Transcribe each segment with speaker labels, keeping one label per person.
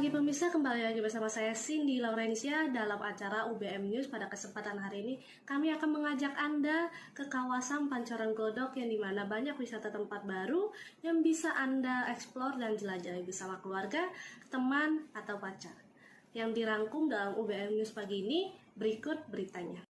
Speaker 1: pagi pemirsa, kembali lagi bersama saya Cindy Laurencia dalam acara UBM News. Pada kesempatan hari ini kami akan mengajak Anda ke kawasan Pancoran Glodok yang dimana banyak wisata tempat baru yang bisa Anda eksplor dan jelajahi bersama keluarga, teman, atau pacar. Yang dirangkum dalam UBM News pagi ini, berikut beritanya.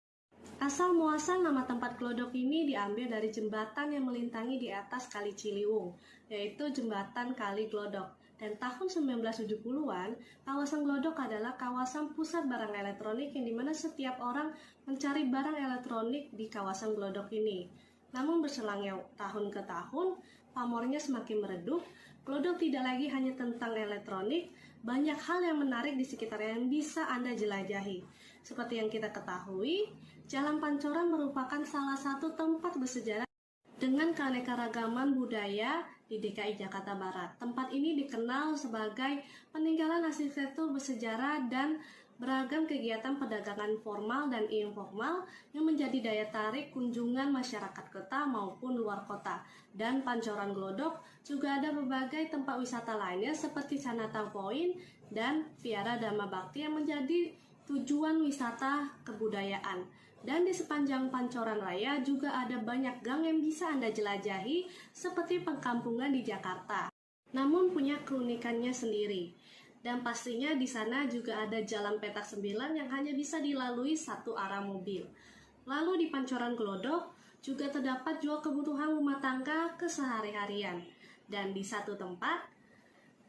Speaker 1: Asal muasal nama tempat Glodok ini diambil dari jembatan yang melintangi di atas Kali Ciliwung, yaitu Jembatan Kali Glodok. Dan tahun 1970-an, kawasan Glodok adalah kawasan pusat barang elektronik yang dimana setiap orang mencari barang elektronik di kawasan Glodok ini. Namun berselangnya tahun ke tahun, pamornya semakin meredup. Glodok tidak lagi hanya tentang elektronik, banyak hal yang menarik di sekitarnya yang bisa Anda jelajahi. Seperti yang kita ketahui, Jalan Pancoran merupakan salah satu tempat bersejarah dengan keanekaragaman budaya di DKI Jakarta Barat. Tempat ini dikenal sebagai peninggalan arsitektur bersejarah dan beragam kegiatan perdagangan formal dan informal yang menjadi daya tarik kunjungan masyarakat kota maupun luar kota. Dan Pancoran Glodok juga ada berbagai tempat wisata lainnya seperti Chinatown Point dan Vihara Dharma Bhakti yang menjadi tujuan wisata kebudayaan. Dan di sepanjang Pancoran Raya juga ada banyak gang yang bisa Anda jelajahi seperti perkampungan di Jakarta. Namun punya keunikannya sendiri. Dan pastinya di sana juga ada jalan petak 9 yang hanya bisa dilalui satu arah mobil. Lalu di Pancoran Glodok juga terdapat jual kebutuhan rumah tangga kesehari-harian. Dan di satu tempat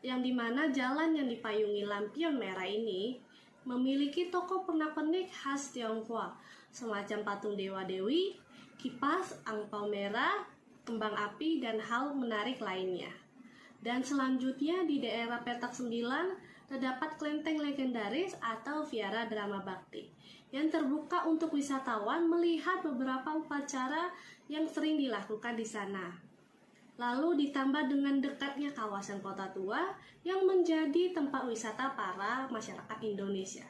Speaker 1: yang dimana jalan yang dipayungi lampion merah ini memiliki toko pernak-pernik khas Tionghoa, semacam patung dewa-dewi, kipas, angpau merah, kembang api, dan hal menarik lainnya. Dan selanjutnya di daerah Petak 9 terdapat kelenteng legendaris atau Vihara Dharma Bhakti yang terbuka untuk wisatawan melihat beberapa upacara yang sering dilakukan di sana. Lalu ditambah dengan dekatnya kawasan kota tua yang menjadi tempat wisata para masyarakat Indonesia.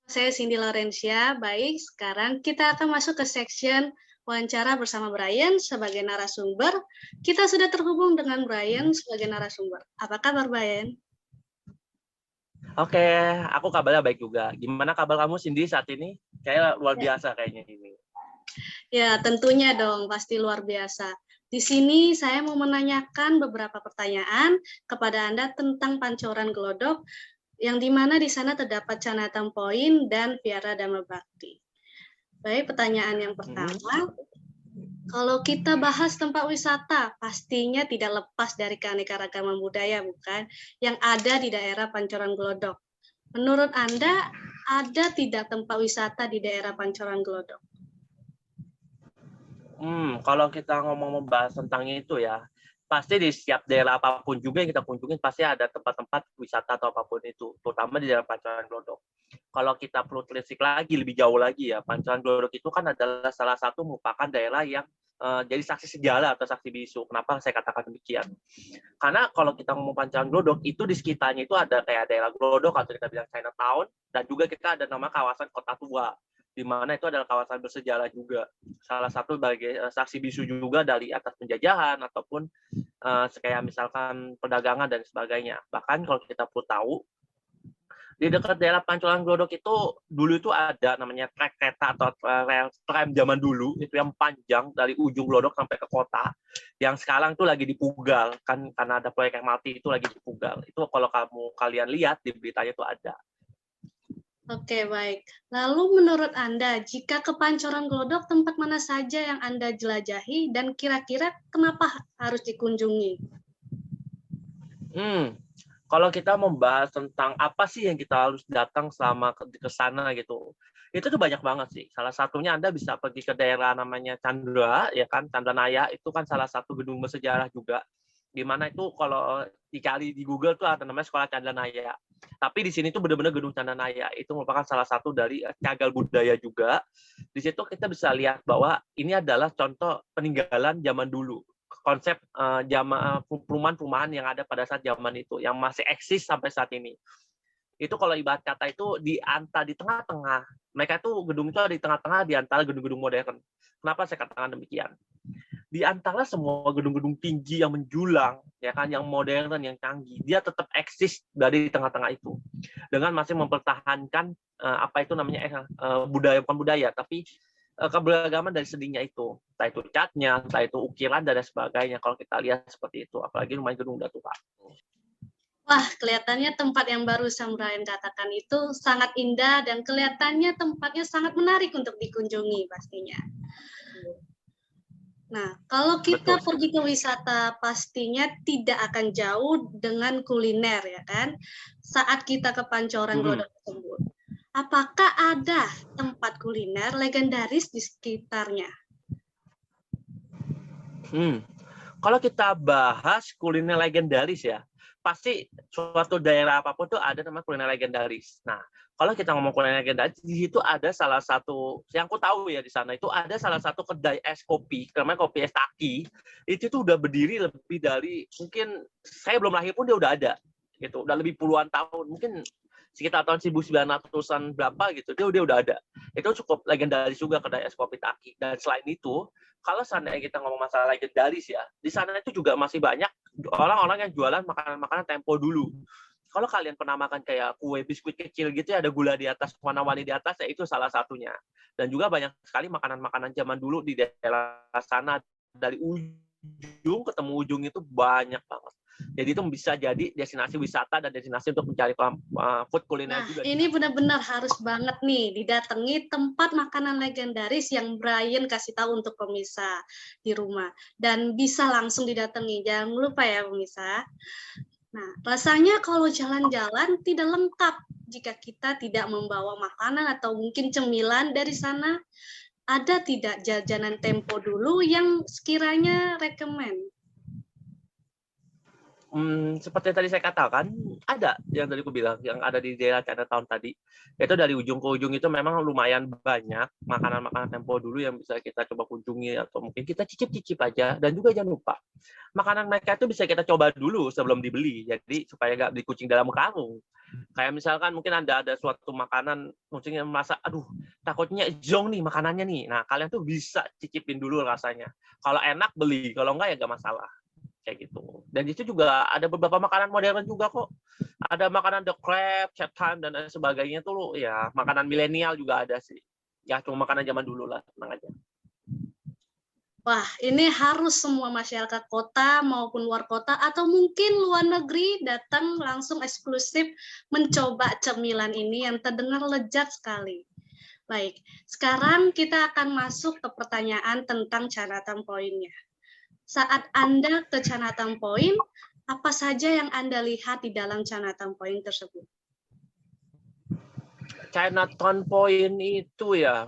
Speaker 1: Saya Cindy Laurencia. Baik, sekarang kita akan masuk ke section wawancara bersama Brian sebagai narasumber. Kita sudah terhubung dengan Brian sebagai narasumber. Apa kabar, Brian?
Speaker 2: Oke, aku kabarnya baik juga. Gimana kabar kamu, Cindy, saat ini? Kayaknya luar biasa kayaknya ini.
Speaker 1: Ya, tentunya dong, pasti luar biasa. Di sini saya mau menanyakan beberapa pertanyaan kepada Anda tentang Pancoran Glodok, yang dimana di sana terdapat Chinatown Point dan Vihara Dharma Bhakti. Baik, pertanyaan yang pertama, kalau kita bahas tempat wisata, pastinya tidak lepas dari keanekaragaman budaya, bukan? Yang ada di daerah Pancoran Glodok. Menurut Anda, ada tidak tempat wisata di daerah Pancoran Glodok?
Speaker 2: Kalau kita ngomong membahas tentang itu ya, pasti di setiap daerah apapun juga yang kita kunjungin pasti ada tempat-tempat wisata atau apapun itu, terutama di daerah Pancoran Glodok. Kalau kita perlu telisik lagi lebih jauh lagi ya, Pancoran Glodok itu kan adalah salah satu merupakan daerah yang jadi saksi sejarah atau saksi bisu. Kenapa saya katakan demikian? Karena kalau kita ngomong Pancoran Glodok, itu di sekitarnya itu ada kayak daerah Glodok atau kita bilang Chinatown, dan juga kita ada nama kawasan Kota Tua, di mana itu adalah kawasan bersejarah juga. Salah satu sebagai saksi bisu juga dari atas penjajahan ataupun kayak misalkan perdagangan dan sebagainya. Bahkan kalau kita perlu tahu, di dekat daerah Pancoran Glodok itu dulu itu ada namanya trek kereta atau rel tram zaman dulu, itu yang panjang dari ujung Glodok sampai ke kota, yang sekarang tuh lagi dipugal kan, karena ada proyek MRT itu lagi dipugal. Itu kalau kalian lihat di beritanya itu ada.
Speaker 1: Oke, baik. Lalu menurut Anda, jika ke Pancoran Glodok, tempat mana saja yang Anda jelajahi dan kira-kira kenapa harus dikunjungi?
Speaker 2: Kalau kita membahas tentang apa sih yang kita harus datang selama ke sana gitu, itu tuh banyak banget sih. Salah satunya Anda bisa pergi ke daerah namanya Chandra, ya kan, Chandranaya, itu kan salah satu gedung bersejarah juga. Di mana itu kalau dicari di Google tuh ada namanya Sekolah Chandranaya. Tapi di sini tuh benar-benar gedung Chandranaya. Itu merupakan salah satu dari cagar budaya juga. Di situ kita bisa lihat bahwa ini adalah contoh peninggalan zaman dulu. Konsep perumahan-perumahan yang ada pada saat zaman itu, yang masih eksis sampai saat ini. Itu kalau ibarat kata itu di tengah-tengah. Mereka tuh gedung itu ada di tengah-tengah di antara gedung-gedung modern. Kenapa saya katakan demikian? di antara semua gedung-gedung tinggi yang menjulang, ya kan, yang modern, yang canggih, dia tetap eksis dari tengah-tengah itu, dengan masih mempertahankan apa itu namanya budaya, bukan budaya, tapi keberagaman dari seninya itu, entah itu catnya, entah itu ukiran dan sebagainya. Kalau kita lihat seperti itu, apalagi rumah gedung udah tua.
Speaker 1: Wah, kelihatannya tempat yang barusan Brian katakan itu sangat indah dan kelihatannya tempatnya sangat menarik untuk dikunjungi pastinya. Nah, kalau kita pergi ke wisata pastinya tidak akan jauh dengan kuliner, ya kan? Saat kita ke Pancoran Glodok tersebut. Apakah ada tempat kuliner legendaris di sekitarnya?
Speaker 2: Kalau kita bahas kuliner legendaris ya, pasti suatu daerah apapun tuh ada nama kuliner legendaris. Nah, kalau kita ngomong kuliner legendaris, di situ ada salah satu, yang aku tahu ya di sana itu ada salah satu kedai es kopi, namanya Kopi Es Taki. Itu tuh udah berdiri lebih dari, mungkin saya belum lahir pun dia udah ada, gitu. Udah lebih puluhan tahun, mungkin sekitar tahun 1900-an berapa gitu, dia udah ada. Itu cukup legendaris juga kedai es kopi Taki. Dan selain itu, kalau seandainya kita ngomong masalah legendaris ya, di sana itu juga masih banyak orang-orang yang jualan makanan-makanan tempo dulu. Kalau kalian pernah makan kayak kue biskuit kecil gitu ya, ada gula di atas, warna-warni di atas, ya itu salah satunya. Dan juga banyak sekali makanan-makanan zaman dulu di daerah sana, dari ujung ketemu ujung itu banyak banget. Jadi itu bisa jadi destinasi wisata dan destinasi untuk mencari food kuliner juga.
Speaker 1: Ini benar-benar harus banget nih didatangi tempat makanan legendaris yang Brian kasih tahu untuk pemirsa di rumah. Dan bisa langsung didatangi, jangan lupa ya pemirsa. Nah, rasanya kalau jalan-jalan tidak lengkap jika kita tidak membawa makanan atau mungkin cemilan dari sana. Ada tidak jajanan tempo dulu yang sekiranya rekomend?
Speaker 2: Seperti yang tadi saya katakan, ada yang tadi aku bilang, yang ada di daerah Chinatown tadi. Itu dari ujung ke ujung itu memang lumayan banyak makanan-makanan tempo dulu yang bisa kita coba kunjungi, atau mungkin kita cicip-cicip aja. Dan juga jangan lupa, makanan mereka itu bisa kita coba dulu sebelum dibeli, jadi supaya nggak beli kucing dalam karung. Kayak misalkan mungkin ada suatu makanan, mungkin yang merasa, aduh, takutnya zonk nih makanannya nih. Nah, kalian tuh bisa cicipin dulu rasanya. Kalau enak beli, kalau enggak ya nggak masalah. Kayak gitu. Dan itu juga ada beberapa makanan modern juga kok. Ada makanan The Crab, Chat Time, dan lain sebagainya tuh ya, makanan milenial juga ada sih. Ya cuma makanan zaman dulu lah, tenang aja.
Speaker 1: Wah, ini harus semua masyarakat kota maupun luar kota atau mungkin luar negeri datang langsung eksklusif mencoba cemilan ini yang terdengar lezat sekali. Baik, sekarang kita akan masuk ke pertanyaan tentang Chinatown Point-nya. Saat Anda ke Chinatown Point, apa saja yang Anda lihat di dalam Chinatown Point tersebut?
Speaker 2: Chinatown Point itu ya,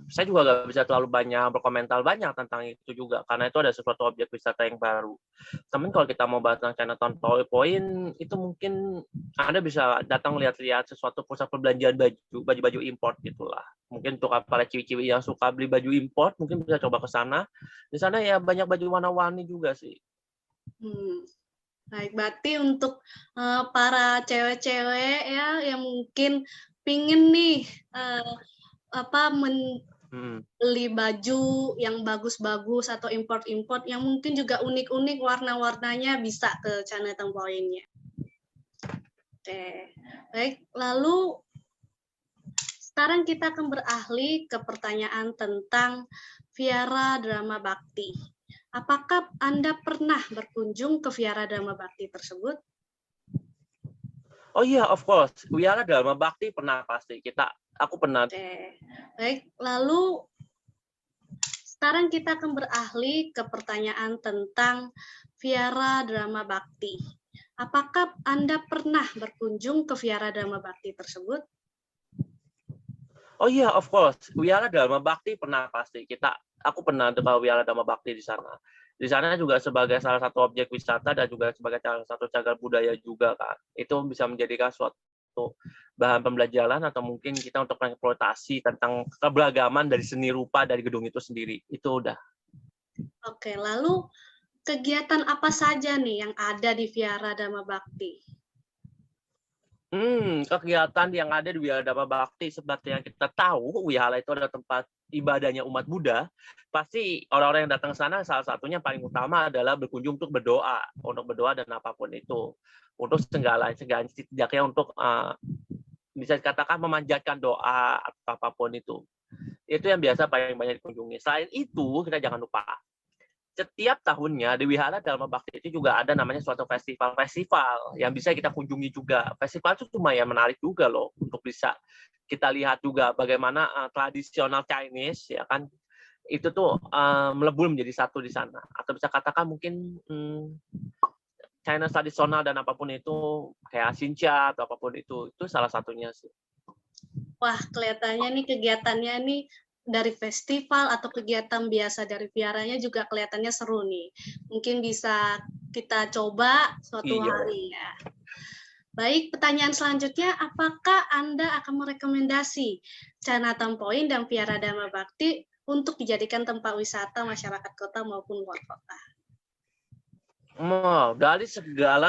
Speaker 2: saya juga nggak bisa terlalu banyak berkomentar banyak tentang itu juga, karena itu ada sesuatu objek wisata yang baru. Tapi kalau kita mau bahas tentang Chinatown Point, itu mungkin Anda bisa datang lihat-lihat sesuatu pusat perbelanjaan baju-baju import gitulah. Mungkin untuk para ciwi-ciwi yang suka beli baju import, mungkin bisa coba ke sana. Di sana ya banyak baju warna-warni juga sih.
Speaker 1: Baik, berarti untuk para cewek-cewek ya yang mungkin pingin nih beli baju yang bagus-bagus atau import-import yang mungkin juga unik-unik warna-warnanya, bisa ke Chinatown Point-nya. Oke, baik. Lalu sekarang kita akan beralih ke pertanyaan tentang Vihara Dharma Bhakti. Apakah Anda pernah berkunjung ke Vihara Dharma Bhakti tersebut?
Speaker 2: Oh iya, of course. Vihara Dharma Bhakti pernah pasti. Aku pernah.
Speaker 1: Oke. Baik, lalu sekarang kita akan beralih ke pertanyaan tentang Vihara Dharma Bhakti. Apakah Anda pernah berkunjung ke Vihara Dharma Bhakti tersebut?
Speaker 2: Oh iya, of course. Vihara Dharma Bhakti pernah pasti. Aku pernah ke Vihara Dharma Bhakti di sana. Di sana juga sebagai salah satu objek wisata dan juga sebagai salah satu cagar budaya juga kan. Itu bisa menjadikan suatu bahan pembelajaran atau mungkin kita untuk mengeksploitasi tentang keberagaman dari seni rupa dari gedung itu sendiri. Itu udah.
Speaker 1: Oke, lalu kegiatan apa saja nih yang ada di Vihara Dharma Bhakti?
Speaker 2: Kegiatan yang ada di Vihara Dharma Bhakti, seperti yang kita tahu, wihara itu adalah tempat ibadahnya umat Buddha, pasti orang-orang yang datang ke sana salah satunya paling utama adalah berkunjung untuk berdoa dan apapun itu, untuk setidaknya untuk bisa dikatakan memanjatkan doa atau apapun itu. Itu yang biasa paling banyak dikunjungi. Selain itu, kita jangan lupa setiap tahunnya di Wihara Dharma Bakti itu juga ada namanya suatu festival yang bisa kita kunjungi juga. Festival itu lumayan menarik juga loh untuk bisa kita lihat juga bagaimana tradisional Chinese ya kan itu tuh melebur menjadi satu di sana, atau bisa katakan mungkin China tradisional dan apapun itu kayak Xinjia atau apapun itu salah satunya sih.
Speaker 1: Wah, kelihatannya nih kegiatannya nih dari festival atau kegiatan biasa dari viharanya juga kelihatannya seru nih. Mungkin bisa kita coba suatu hari ya. Baik, pertanyaan selanjutnya, apakah Anda akan merekomendasi Chinatown Point dan Vihara Dharma Bakti untuk dijadikan tempat wisata masyarakat kota maupun luar kota?
Speaker 2: Dari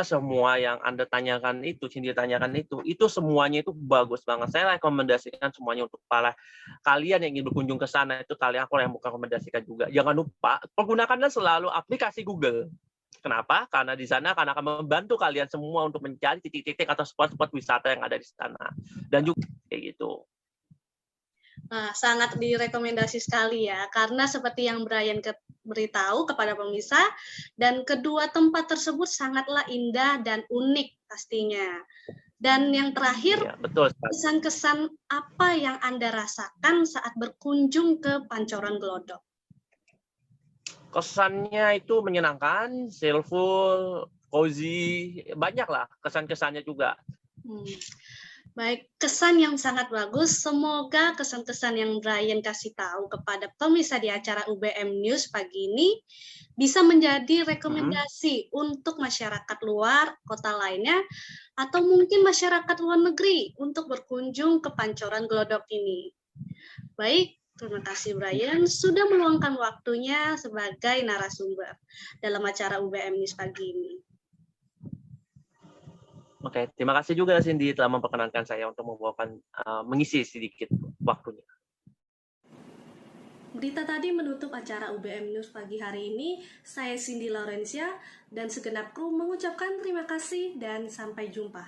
Speaker 2: semua yang Anda tanyakan itu, Cindy tanyakan itu semuanya itu bagus banget. Saya rekomendasikan semuanya untuk para kalian yang ingin berkunjung ke sana, itu kalian aku yang rekomendasikan juga. Jangan lupa, pergunakanlah selalu aplikasi Google. Kenapa? Karena di sana akan membantu kalian semua untuk mencari titik-titik atau spot-spot wisata yang ada di sana. Dan juga kayak gitu.
Speaker 1: Nah, sangat direkomendasi sekali ya, karena seperti yang Brian beritahu kepada pemirsa, dan kedua tempat tersebut sangatlah indah dan unik pastinya. Dan yang terakhir,
Speaker 2: ya, betul,
Speaker 1: kesan-kesan apa yang Anda rasakan saat berkunjung ke Pancoran Glodok?
Speaker 2: Kesannya itu menyenangkan, cheerful, cozy, banyak lah kesan-kesannya juga.
Speaker 1: Baik, kesan yang sangat bagus. Semoga kesan-kesan yang Brian kasih tahu kepada pemirsa di acara UBM News pagi ini bisa menjadi rekomendasi untuk masyarakat luar kota lainnya atau mungkin masyarakat luar negeri untuk berkunjung ke Pancoran Glodok ini. Baik, terima kasih Brian sudah meluangkan waktunya sebagai narasumber dalam acara UBM News pagi ini.
Speaker 2: Oke, terima kasih juga Cindy telah memperkenankan saya untuk mengisi sedikit waktunya.
Speaker 1: Berita tadi menutup acara UBM News pagi hari ini. Saya Cindy Laurencia dan segenap kru mengucapkan terima kasih dan sampai jumpa.